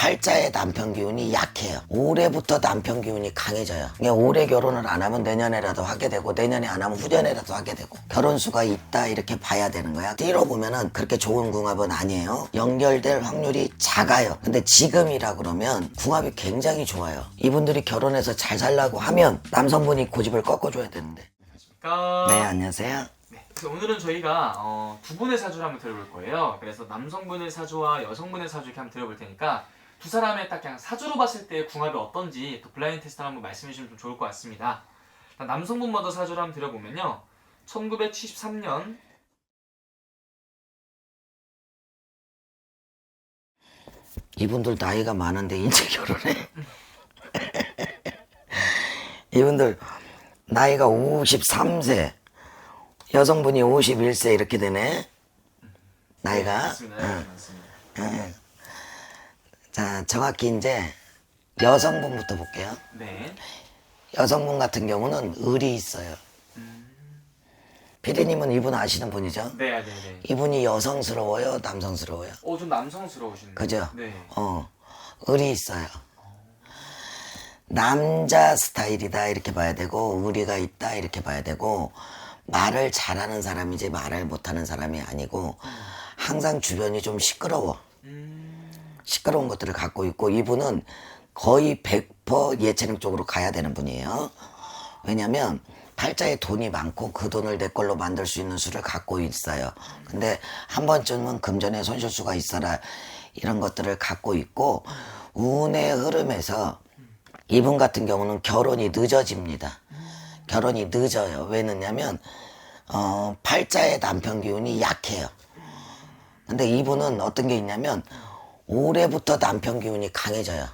팔자의 남편 기운이 약해요. 올해부터 남편 기운이 강해져요. 그러니까 올해 결혼을 안 하면 내년에라도 하게 되고, 내년에 안 하면 후년에라도 하게 되고, 결혼 수가 있다 이렇게 봐야 되는 거야. 띠로 보면은 그렇게 좋은 궁합은 아니에요. 연결될 확률이 작아요. 근데 지금이라 그러면 궁합이 굉장히 좋아요. 이분들이 결혼해서 잘 살라고 하면 남성분이 고집을 꺾어줘야 되는데. 네, 안녕하세요. 네, 그래서 오늘은 저희가 두 분의 사주를 한번 들어볼 거예요. 그래서 남성분의 사주와 여성분의 사주 이렇게 한번 들어볼 테니까 두 사람의 딱 그냥 사주로 봤을 때 궁합이 어떤지 또 블라인드 테스트를 한번 말씀해 주시면 좀 좋을 것 같습니다. 일단 남성분 먼저 사주를 한번 들어보면요. 1973년 이분들 나이가 많은데 이제 결혼해? 이분들 나이가 53세, 여성분이 51세 이렇게 되네. 나이가. 네, 맞습니다. 네, 맞습니다. 자, 정확히 이제 여성분부터 볼게요. 네. 여성분 같은 경우는 을이 있어요. 피디님은 이분 아시는 분이죠? 네, 네, 네. 이분이 여성스러워요, 남성스러워요? 좀 남성스러우시네요. 그죠? 네. 을이 있어요. 남자 스타일이다 이렇게 봐야 되고, 의리가 있다 이렇게 봐야 되고, 말을 잘하는 사람이지 말을 못하는 사람이 아니고, 항상 주변이 좀 시끄러워. 시끄러운 것들을 갖고 있고, 이분은 거의 100% 예체능 쪽으로 가야 되는 분이에요. 왜냐면 팔자에 돈이 많고 그 돈을 내 걸로 만들 수 있는 수를 갖고 있어요. 근데 한 번쯤은 금전에 손실수가 있어라 이런 것들을 갖고 있고, 운의 흐름에서 이분 같은 경우는 결혼이 늦어집니다. 결혼이 늦어요. 왜 늦냐면 팔자의 남편 기운이 약해요. 근데 이분은 어떤 게 있냐면 올해부터 남편 기운이 강해져요.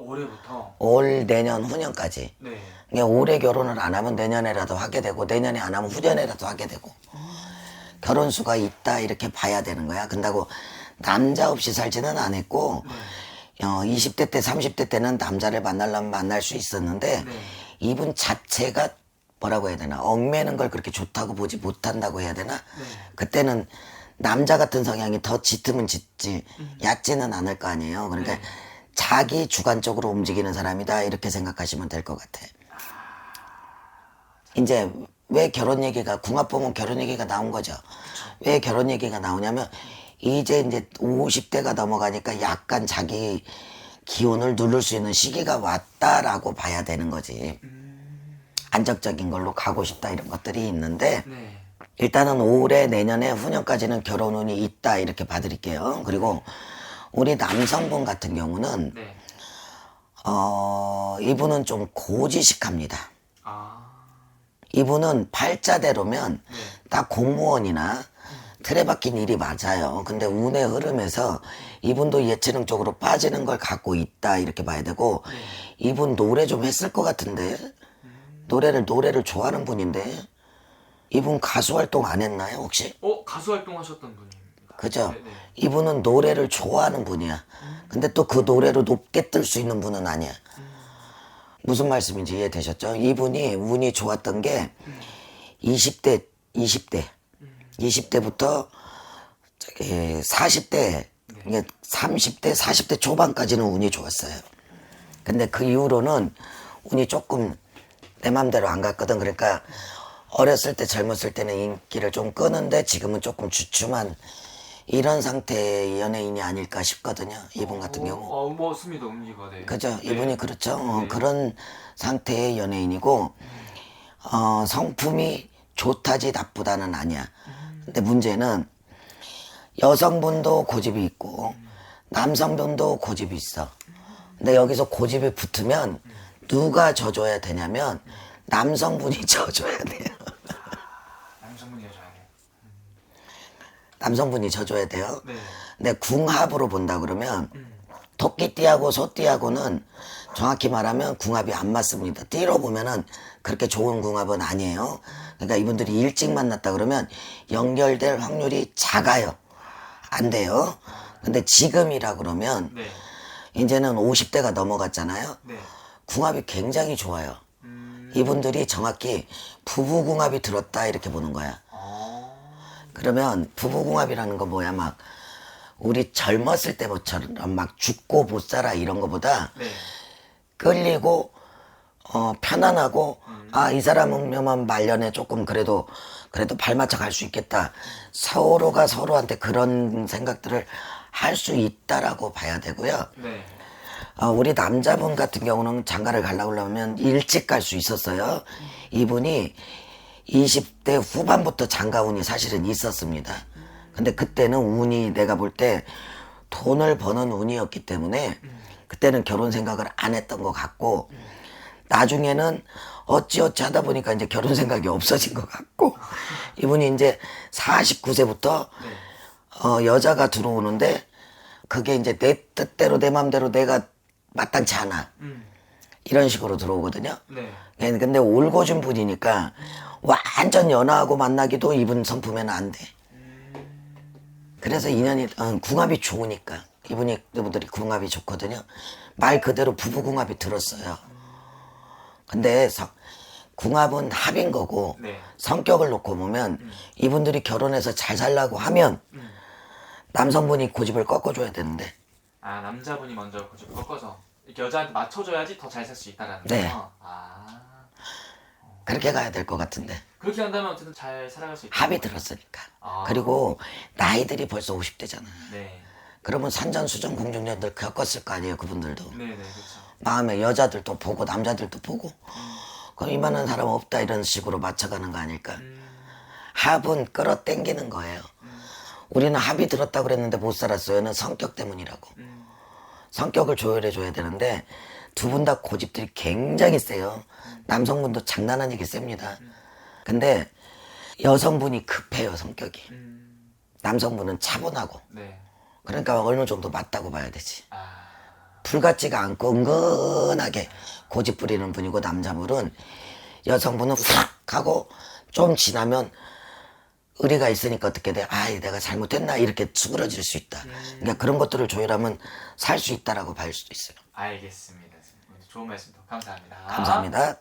올해부터? 올, 내년, 후년까지. 네. 그러니까 올해 결혼을 안 하면 내년에라도 하게 되고, 내년에 안 하면 후년에라도 하게 되고, 결혼 수가 있다 이렇게 봐야 되는 거야. 근다고 남자 없이 살지는 않았고, 20대 때 30대 때는 남자를 만나려면 만날 수 있었는데, 네. 이분 자체가 뭐라고 해야 되나, 얽매는 걸 그렇게 좋다고 보지 못한다고 해야 되나. 그때는 남자 같은 성향이 더 짙으면 짙지 얕지는 않을 거 아니에요. 그러니까 자기 주관적으로 움직이는 사람이다 이렇게 생각하시면 될 것 같아. 이제 왜 결혼 얘기가, 궁합 보면 결혼 얘기가 나온 거죠. 왜 결혼 얘기가 나오냐면 이제 50대가 넘어가니까 약간 자기 기운을 누를 수 있는 시기가 왔다라고 봐야 되는 거지. 안정적인 걸로 가고 싶다 이런 것들이 있는데, 네. 일단은 올해, 내년에, 후년까지는 결혼 운이 있다 이렇게 봐드릴게요. 그리고 우리 남성분 같은 경우는 네. 이분은 좀 고지식합니다. 아. 이분은 팔자대로면 딱 공무원이나 틀에 박힌 일이 맞아요. 근데 운의 흐름에서 이분도 예체능 쪽으로 빠지는 걸 갖고 있다 이렇게 봐야 되고, 이분 노래 좀 했을 것 같은데, 노래를 좋아하는 분인데, 이분 가수 활동 안 했나요 혹시? 가수 활동하셨던 분입니다. 그죠? 네네. 이분은 노래를 좋아하는 분이야. 근데 또 그 노래로 높게 뜰 수 있는 분은 아니야. 무슨 말씀인지 이해되셨죠? 이분이 운이 좋았던 게 20대부터 저기 40대, 30대, 40대 초반까지는 운이 좋았어요. 근데 그 이후로는 운이 조금 내 맘대로 안 갔거든. 그러니까 어렸을 때, 젊었을 때는 인기를 좀 끄는데 지금은 조금 주춤한 이런 상태의 연예인이 아닐까 싶거든요. 이분 같은 경우. 맞습니다. 음기가. 네. 그죠? 네. 이분이 그렇죠. 네. 그런 상태의 연예인이고, 성품이 좋다지 나쁘다는 아니야. 근데 문제는 여성분도 고집이 있고, 남성분도 고집이 있어. 근데 여기서 고집이 붙으면 누가 져줘야 되냐면, 남성분이 져줘야 돼요. 남성분이 여자예요. 남성분이 져줘야 돼요. 네. 근데 궁합으로 본다 그러면 토끼띠하고 소띠하고는 정확히 말하면 궁합이 안 맞습니다. 띠로 보면은 그렇게 좋은 궁합은 아니에요. 그러니까 이분들이 일찍 만났다 그러면 연결될 확률이 작아요. 안 돼요. 근데 지금이라 그러면 네. 이제는 50대가 넘어갔잖아요. 네. 궁합이 굉장히 좋아요. 이분들이 정확히 부부궁합이 들었다 이렇게 보는 거야. 그러면 부부궁합이라는 건 뭐야? 막 우리 젊었을 때처럼 막 죽고 못 살아 이런 거보다 네. 끌리고 편안하고 아 이 사람은 말년에 조금 그래도 발맞춰 갈 수 있겠다. 서로가 서로한테 그런 생각들을 할 수 있다라고 봐야 되고요. 네. 우리 남자분 같은 경우는 장가를 가려고 그러면 일찍 갈 수 있었어요. 이분이 20대 후반부터 장가운이 사실은 있었습니다. 근데 그때는 운이 내가 볼 때 돈을 버는 운이었기 때문에 그때는 결혼 생각을 안 했던 것 같고 나중에는 어찌어찌 하다 보니까 이제 결혼 생각이 없어진 것 같고 이분이 이제 49세부터 여자가 들어오는데 그게 이제 내 뜻대로 내 맘대로 내가 마땅치 않아 이런 식으로 들어오거든요. 네. 예, 근데 올고준 분이니까 완전 연하하고 만나기도 이분 성품에는 안 돼. 그래서 인연이 궁합이 좋으니까 이분들이 궁합이 좋거든요. 말 그대로 부부 궁합이 들었어요. 근데 궁합은 합인 거고 네. 성격을 놓고 보면 이분들이 결혼해서 잘 살라고 하면 남성분이 고집을 꺾어줘야 되는데 아, 남자분이 먼저 좀 꺾어서 이렇게 여자한테 맞춰줘야지 더 잘 살 수 있다라는 네. 거죠. 아, 그렇게 가야 될 것 같은데 그렇게 한다면 어쨌든 잘 살아갈 수 있다. 합이 들었으니까. 아. 그리고 나이들이 벌써 50대잖아. 네. 그러면 산전수전 공중전들 겪었을 거 아니에요 그분들도. 네네 그렇죠. 마음에 여자들도 보고 남자들도 보고 그럼 이만한 사람 없다 이런 식으로 맞춰가는 거 아닐까. 합은 끌어당기는 거예요. 우리는 합이 들었다고 그랬는데 못 살았어요는 성격 때문이라고. 성격을 조율해 줘야 되는데 두 분 다 고집들이 굉장히 세요. 남성분도 장난 아니게 셉니다. 근데 여성분이 급해요 성격이. 남성분은 차분하고. 네. 그러니까 어느 정도 맞다고 봐야 되지. 아, 불 같지가 않고 은근하게 고집 부리는 분이고 남자분은 여성분은 팍 하고 좀 지나면 의리가 있으니까 어떻게 돼? 아, 내가 잘못했나? 이렇게 수그러질 수 있다. 그러니까 그런 것들을 조율하면 살 수 있다라고 볼 수도 있어요. 알겠습니다. 좋은 말씀도 감사합니다. 감사합니다.